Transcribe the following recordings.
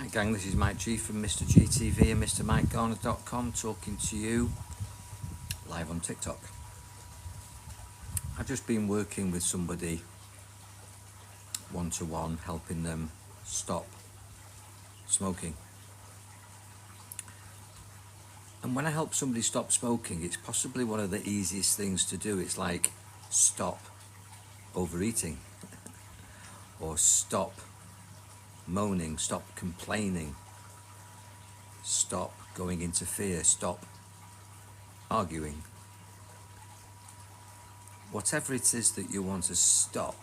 Hi gang, this is Mike G from Mr. GTV and MrMikeGarner.com talking to you live on TikTok. I've just been working with somebody one-to-one, helping them stop smoking. And when I help somebody stop smoking, it's possibly one of the easiest things to do. It's like stop overeating or stop moaning, stop complaining, stop going into fear, stop arguing. Whatever it is that you want to stop,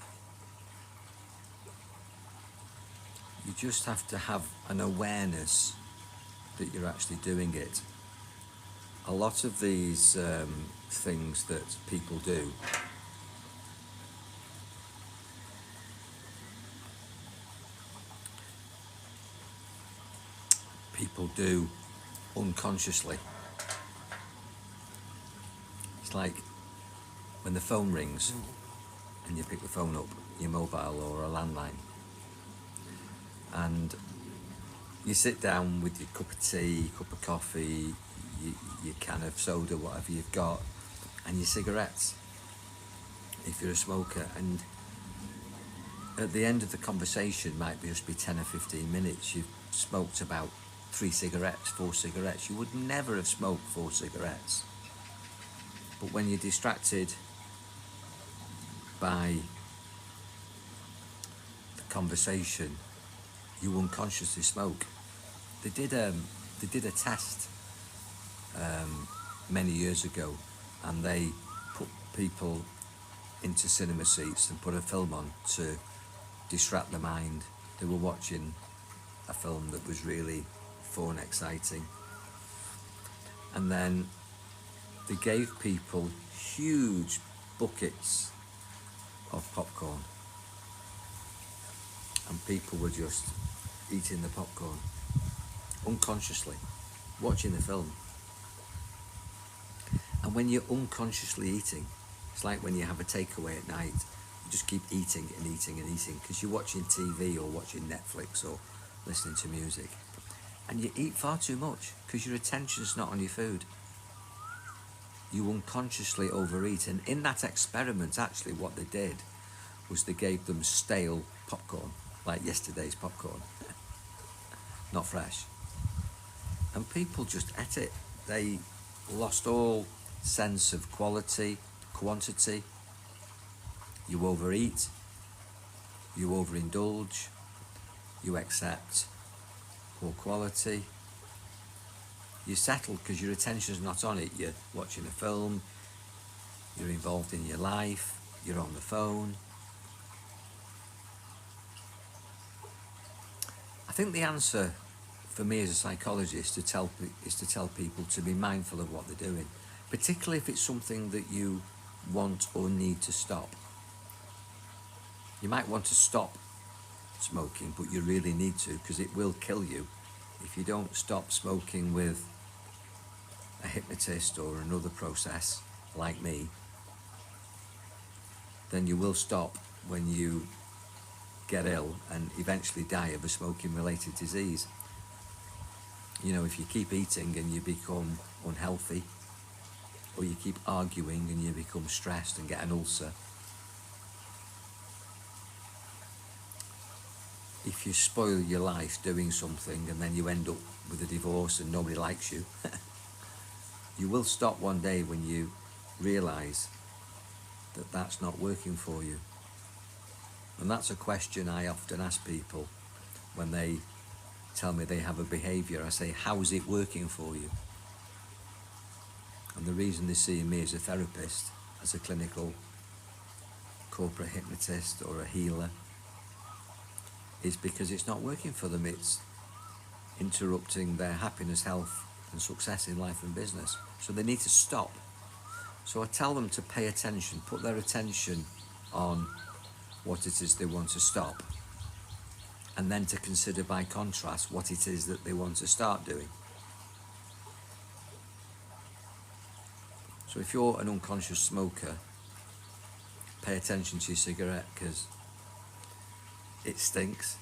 you just have to have an awareness that you're actually doing it. A lot of these things that people do unconsciously. It's like when the phone rings and you pick the phone up, your mobile or a landline, and you sit down with your cup of tea, cup of coffee, your can of soda, whatever you've got, and your cigarettes, if you're a smoker, and at the end of the conversation, might just be 10 or 15 minutes, you've smoked about 3 cigarettes, 4 cigarettes. You would never have smoked 4 cigarettes. But when you're distracted by the conversation, you unconsciously smoke. They did a test many years ago, and they put people into cinema seats and put a film on to distract the mind. They were watching a film that was really fun, exciting, and then they gave people huge buckets of popcorn, and people were just eating the popcorn unconsciously, watching the film. And when you're unconsciously eating, it's like when you have a takeaway at night, you just keep eating and eating and eating because you're watching TV or watching Netflix or listening to music, and you eat far too much because your attention's not on your food. You unconsciously overeat. And in that experiment, actually what they did was they gave them stale popcorn, like yesterday's popcorn, not fresh, and people just ate it. They lost all sense of quality, quantity. You overeat, you overindulge, you accept poor quality, you settle because your attention's not on it. You're watching a film, you're involved in your life, you're on the phone. I think the answer for me as a psychologist is to tell people to be mindful of what they're doing, particularly if it's something that you want or need to stop. You might want to stop smoking, but you really need to, because it will kill you. If you don't stop smoking with a hypnotist or another process like me, then you will stop when you get ill and eventually die of a smoking related disease. You know, if you keep eating and you become unhealthy, or you keep arguing and you become stressed and get an ulcer, if you spoil your life doing something and then you end up with a divorce and nobody likes you, you will stop one day when you realise that that's not working for you. And that's a question I often ask people when they tell me they have a behaviour. I say, how is it working for you? And the reason they see me as a therapist, as a clinical corporate hypnotist or a healer, is because it's not working for them. It's interrupting their happiness, health and success in life and business. So they need to stop. So I tell them to pay attention, put their attention on what it is they want to stop, and then to consider by contrast what it is that they want to start doing. So if you're an unconscious smoker, pay attention to your cigarette, because it stinks.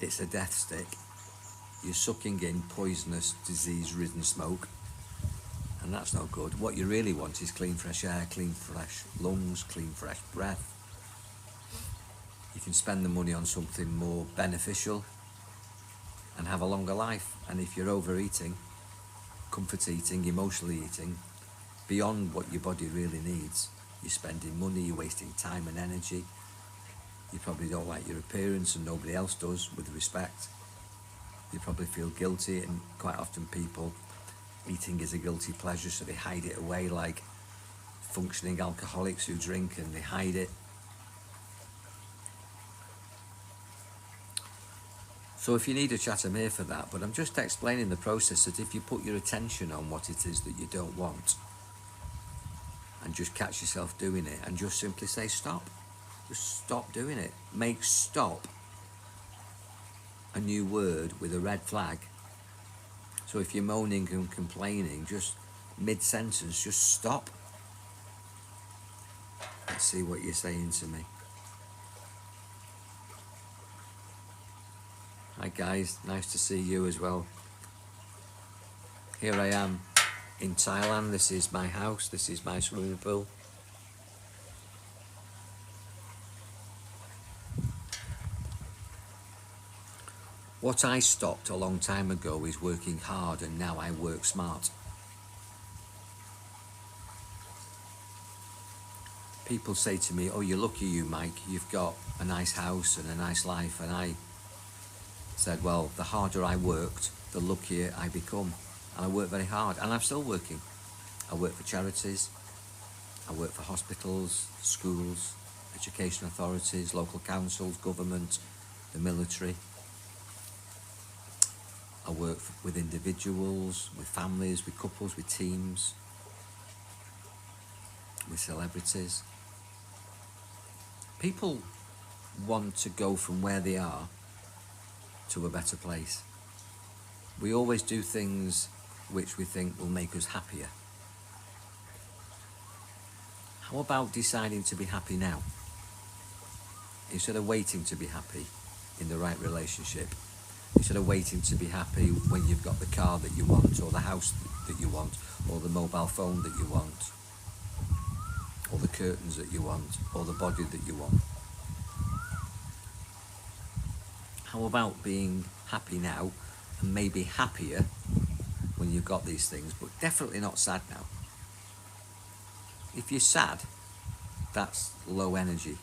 it's a death stick. You're sucking in poisonous, disease-ridden smoke, and that's no good. What you really want is clean, fresh air, clean, fresh lungs, clean, fresh breath. You can spend the money on something more beneficial and have a longer life. And if you're overeating, comfort eating, emotionally eating, beyond what your body really needs, you're spending money, you're wasting time and energy. You probably don't like your appearance and nobody else does, with respect. You probably feel guilty, and quite often people, eating is a guilty pleasure, so they hide it away like functioning alcoholics who drink, and they hide it. So if you need a chat, I'm here for that, but I'm just explaining the process that if you put your attention on what it is that you don't want and just catch yourself doing it and just simply say stop, just stop doing it. Make stop a new word with a red flag. So if you're moaning and complaining, just mid-sentence, just stop. Let's see what you're saying to me. Hi guys, nice to see you as well. Here I am in Thailand. This is my house, this is my swimming pool. What I stopped a long time ago is working hard, and now I work smart. People say to me, oh, you're lucky you, Mike, you've got a nice house and a nice life, and I said, well, the harder I worked, the luckier I become. And I work very hard, and I'm still working. I work for charities, I work for hospitals, schools, education authorities, local councils, government, the military. I work with individuals, with families, with couples, with teams, with celebrities. People want to go from where they are to a better place. We always do things which we think will make us happier. How about deciding to be happy now? Instead of waiting to be happy in the right relationship, instead of waiting to be happy when you've got the car that you want, or the house that you want, or the mobile phone that you want, or the curtains that you want, or the body that you want. How about being happy now and maybe happier when you've got these things, but definitely not sad now? If you're sad, that's low energy,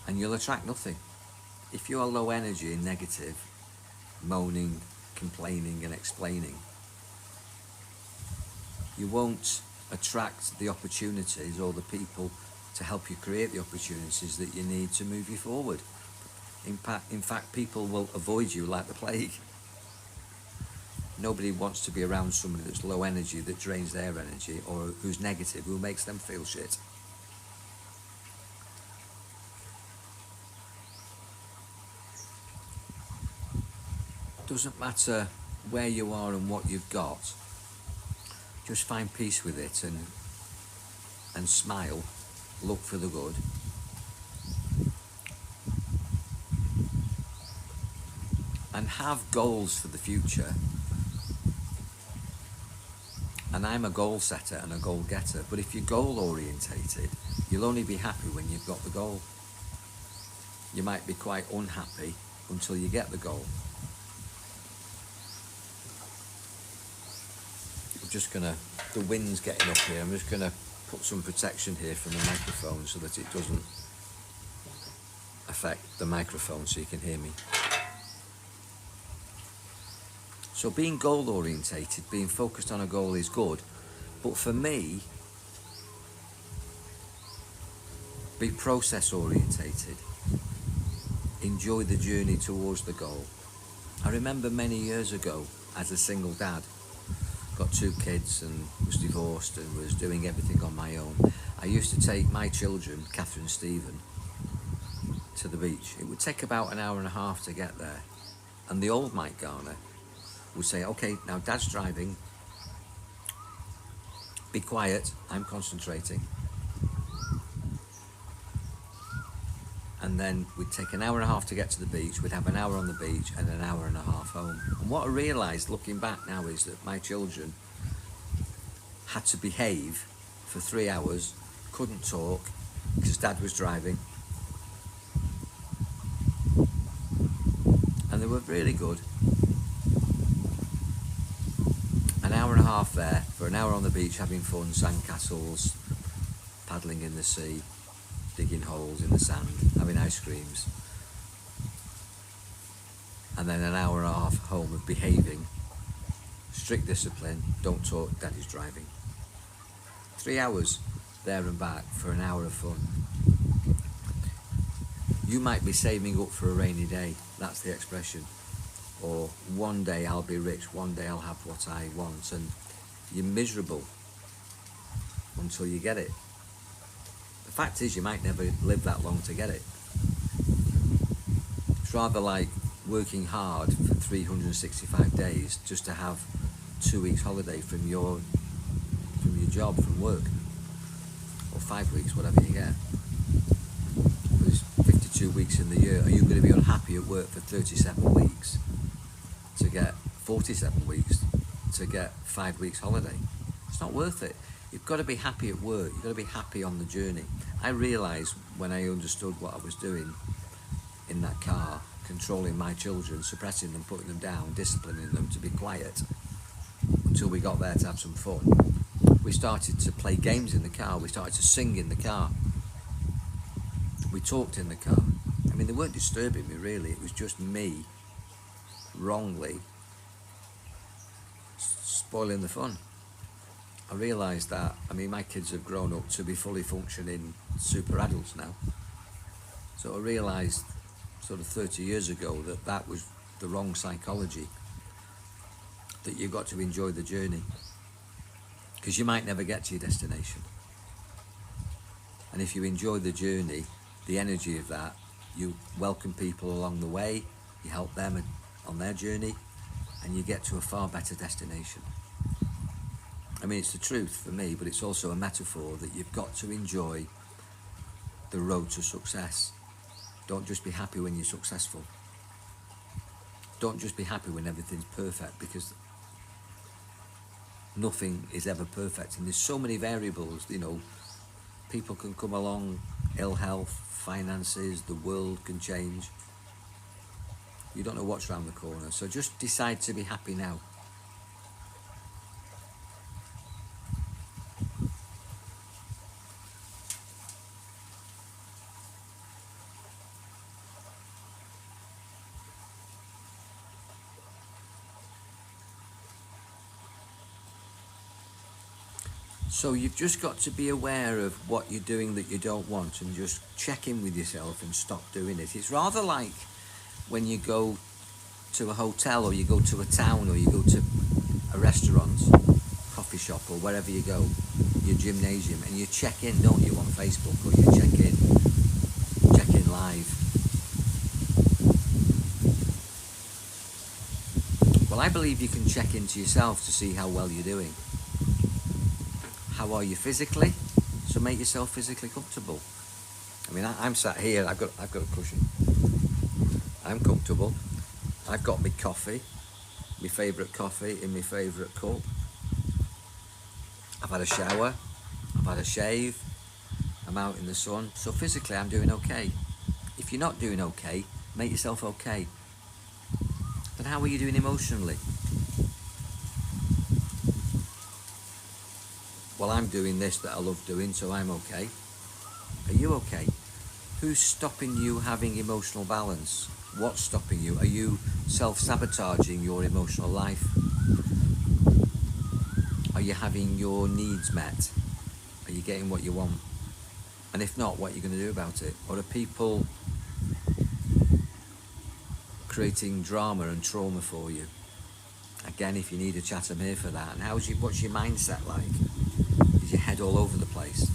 and you'll attract nothing. If you are low energy and negative, moaning, complaining and explaining, you won't attract the opportunities or the people to help you create the opportunities that you need to move you forward. In fact, people will avoid you like the plague. Nobody wants to be around somebody that's low energy, that drains their energy, or who's negative, who makes them feel shit. Doesn't matter where you are and what you've got. Just find peace with it and smile, look for the good. And have goals for the future. And I'm a goal setter and a goal getter, but if you're goal orientated, you'll only be happy when you've got the goal. You might be quite unhappy until you get the goal. I'm just gonna, the wind's getting up here, I'm just gonna put some protection here from the microphone so that it doesn't affect the microphone so you can hear me. So being goal orientated, being focused on a goal is good, but for me, be process orientated. Enjoy the journey towards the goal. I remember many years ago, as a single dad, got 2 kids and was divorced and was doing everything on my own. I used to take my children, Catherine and Stephen, to the beach. It would take about an hour and a half to get there. And the old Mike Garner would say, okay, now Dad's driving, be quiet, I'm concentrating. and then we'd take an hour and a half to get to the beach. We'd have an hour on the beach and an hour and a half home. And what I realised looking back now is that my children had to behave for 3 hours, couldn't talk because Dad was driving, and they were really good. An hour and a half there for an hour on the beach having fun, sandcastles, paddling in the sea, digging holes in the sand, having ice creams, and then an hour and a half home of behaving, strict discipline, don't talk, Daddy's driving. 3 hours there and back for an hour of fun. You might be saving up for a rainy day, that's the expression. Or one day I'll be rich, one day I'll have what I want, and you're miserable until you get it. The fact is you might never live that long to get it. It's rather like working hard for 365 days just to have 2 weeks holiday from your job, from work, or 5 weeks, whatever you get. There's 52 weeks in the year. Are you going to be unhappy at work for 37 weeks to get 47 weeks to get 5 weeks holiday? It's not worth it. You've got to be happy at work. You've got to be happy on the journey. I realised when I understood what I was doing in that car, controlling my children, suppressing them, putting them down, disciplining them to be quiet until we got there to have some fun. We started to play games in the car. We started to sing in the car. We talked in the car. I mean, they weren't disturbing me really. It was just me wrongly spoiling the fun. I realised that, I mean, my kids have grown up to be fully functioning super adults now. So I realised sort of 30 years ago that that was the wrong psychology, that you've got to enjoy the journey, because you might never get to your destination. And if you enjoy the journey, the energy of that, you welcome people along the way, you help them on their journey, and you get to a far better destination. I mean, it's the truth for me, but it's also a metaphor that you've got to enjoy the road to success. Don't just be happy when you're successful. Don't just be happy when everything's perfect, because nothing is ever perfect, and there's so many variables. You know, people can come along, ill health, finances, the world can change. You don't know what's around the corner, so just decide to be happy now. So you've just got to be aware of what you're doing that you don't want, and just check in with yourself and stop doing it. It's rather like when you go to a hotel, or you go to a town, or you go to a restaurant, coffee shop, or wherever you go, your gymnasium, and you check in, don't you, on Facebook, or you check in live. Well, I believe you can check into yourself to see how well you're doing. How are you physically? So make yourself physically comfortable. I mean, I'm sat here, I've got a cushion. I'm comfortable. I've got my coffee, my favourite coffee in my favourite cup. I've had a shower, I've had a shave, I'm out in the sun. So physically I'm doing okay. If you're not doing okay, make yourself okay. Then how are you doing emotionally? Well, I'm doing this that I love doing, so I'm okay. Are you okay? Who's stopping you having emotional balance? What's stopping you? Are you self-sabotaging your emotional life? Are you having your needs met? Are you getting what you want? And if not, what are you going to do about it? Or are people creating drama and trauma for you? Again, if you need a chat, I'm here for that. And what's your mindset like? Is your head all over the place?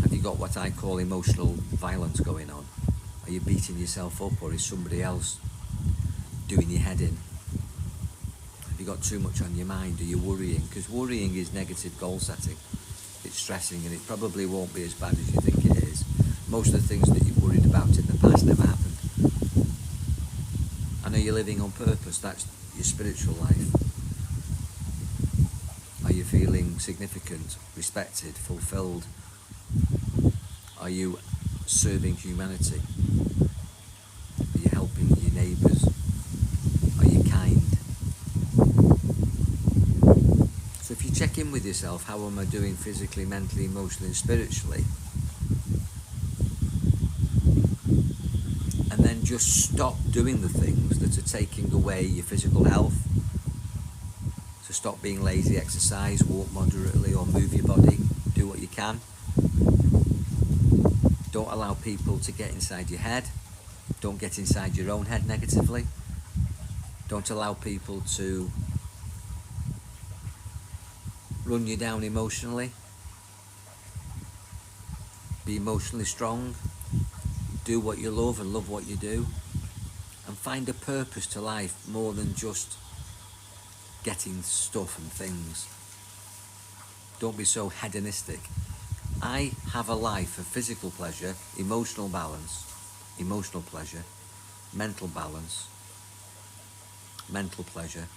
Have you got what I call emotional violence going on? Are you beating yourself up, or is somebody else doing your head in? Have you got too much on your mind? Are you worrying? Because worrying is negative goal setting. It's stressing, and it probably won't be as bad as you think it is. most of the things that you worried about in the past never happened. I know you're living on purpose. That's your spiritual life. Are you feeling significant, respected, fulfilled? Are you serving humanity? Are you helping your neighbours? Are you kind? So if you check in with yourself, how am I doing physically, mentally, emotionally and spiritually? And then just stop doing the things that are taking away your physical health. So stop being lazy, exercise, walk moderately or move your body, do what you can. Don't allow people to get inside your head. Don't get inside your own head negatively. Don't allow people to run you down emotionally. Be emotionally strong. Do what you love and love what you do. And find a purpose to life more than just getting stuff and things. Don't be so hedonistic. I have a life of physical pleasure, emotional balance, emotional pleasure, mental balance, mental pleasure,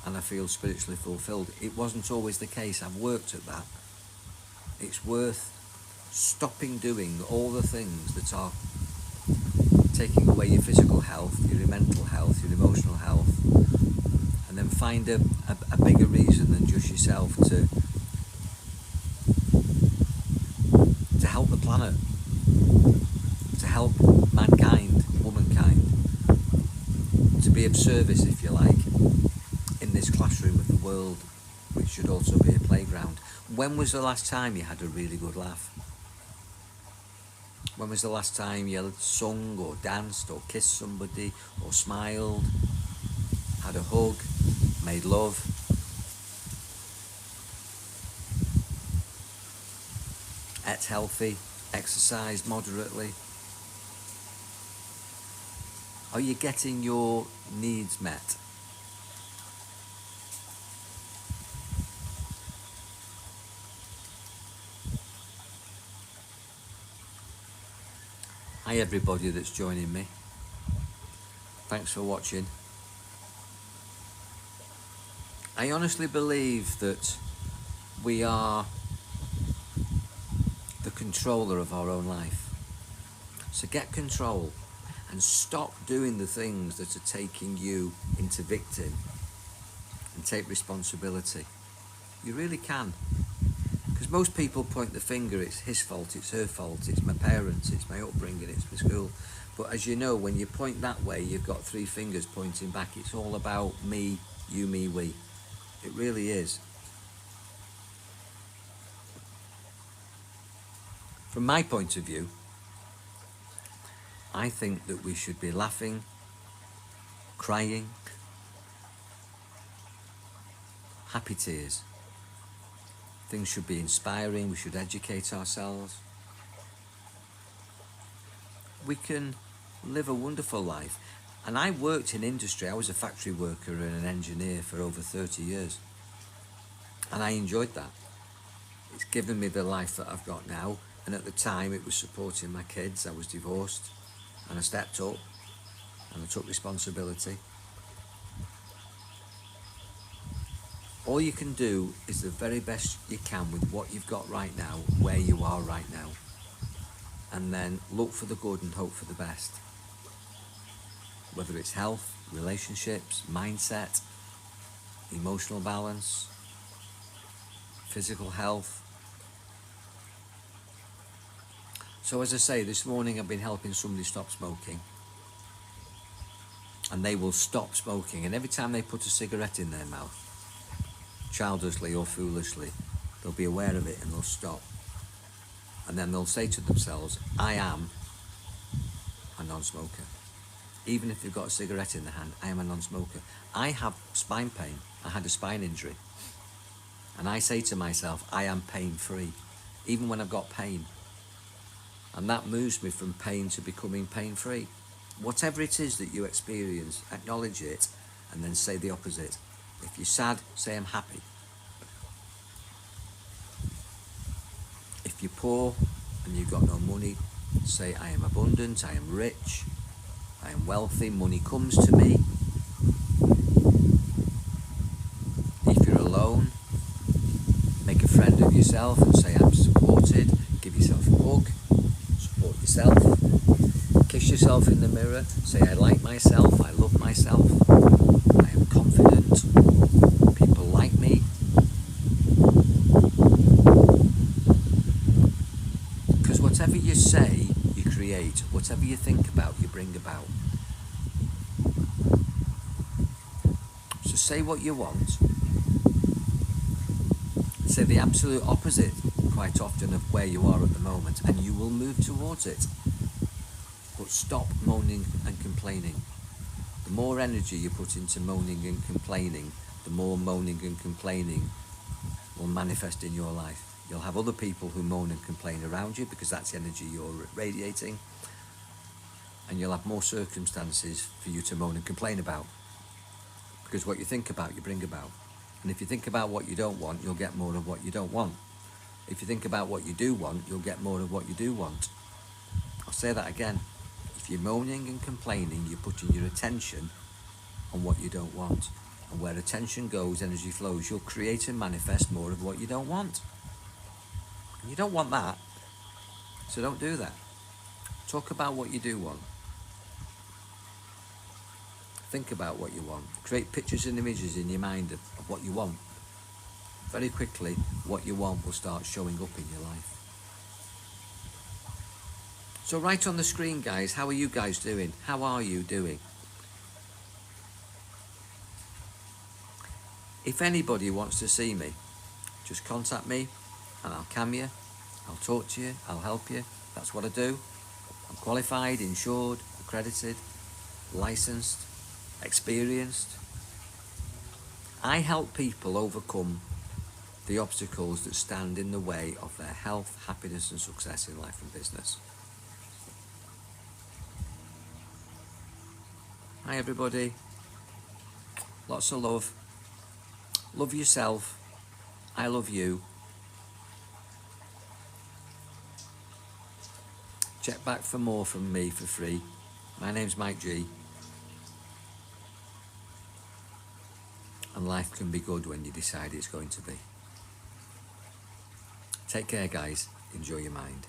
and I feel spiritually fulfilled. It wasn't always the case. I've worked at that. It's worth stopping doing all the things that are taking away your physical health, your mental health, your emotional health, and then find a bigger reason than just yourself to help the planet, to help mankind, womankind, to be of service, if you like, in this classroom of the world, which should also be a playground. When was the last time you had a really good laugh? When was the last time you sung or danced or kissed somebody or smiled, had a hug, made love? Ate healthy, exercised moderately? Are you getting your needs met? Hi everybody that's joining me. Thanks for watching. I honestly believe that we are the controller of our own life. So get control and stop doing the things that are taking you into victim, and take responsibility. You really can. Because most people point the finger, it's his fault, it's her fault, it's my parents, it's my upbringing, it's my school. But as you know, when you point that way, you've got three fingers pointing back. It's all about me, you, me, we. It really is. From my point of view, I think that we should be laughing, crying, happy tears. Things should be inspiring, we should educate ourselves. We can live a wonderful life. And I worked in industry. I was a factory worker and an engineer for over 30 years. And I enjoyed that. It's given me the life that I've got now. And at the time it was supporting my kids. I was divorced and I stepped up and I took responsibility. All you can do is the very best you can with what you've got right now, where you are right now. And then look for the good and hope for the best. Whether it's health, relationships, mindset, emotional balance, physical health. So as I say, this morning I've been helping somebody stop smoking. And they will stop smoking. And every time they put a cigarette in their mouth, childishly or foolishly, they'll be aware of it and they'll stop. And then they'll say to themselves, I am a non-smoker. Even if they've got a cigarette in their hand, I am a non-smoker. I have spine pain. I had a spine injury. And I say to myself, I am pain-free, even when I've got pain. And that moves me from pain to becoming pain-free. Whatever it is that you experience, acknowledge it and then say the opposite. If you're sad, say I'm happy. If you're poor and you've got no money, Say, I am abundant, I am rich, I am wealthy, money comes to me. If you're alone, make a friend of yourself and say, I'm supported. Give yourself a hug, support yourself. Kiss yourself in the mirror, say, I like myself, I love myself, I am confident, people like me. Because whatever you say, you create. Whatever you think about, you bring about. So say what you want. Say the absolute opposite quite often of where you are at the moment, and you will move towards it. But stop moaning and complaining. The more energy you put into moaning and complaining, the more moaning and complaining will manifest in your life. You'll have other people who moan and complain around you because that's the energy you're radiating, and you'll have more circumstances for you to moan and complain about, because what you think about, you bring about. And if you think about what you don't want, you'll get more of what you don't want. If you think about what you do want, you'll get more of what you do want. I'll say that again. If you're moaning and complaining, you're putting your attention on what you don't want. And where attention goes, energy flows. You'll create and manifest more of what you don't want. And you don't want that, so don't do that. Talk about what you do want. Think about what you want. Create pictures and images in your mind of what you want. Very quickly, what you want will start showing up in your life. So right on the screen, guys, how are you guys doing? How are you doing? If anybody wants to see me, just contact me and I'll cam you, I'll talk to you, I'll help you. That's what I do. I'm qualified, insured, accredited, licensed, experienced. I help people overcome the obstacles that stand in the way of their health, happiness and success in life and business. Hi everybody, lots of love. Love yourself, I love you. Check back for more from me for free. My name's Mike G. And life can be good when you decide it's going to be. Take care guys, enjoy your mind.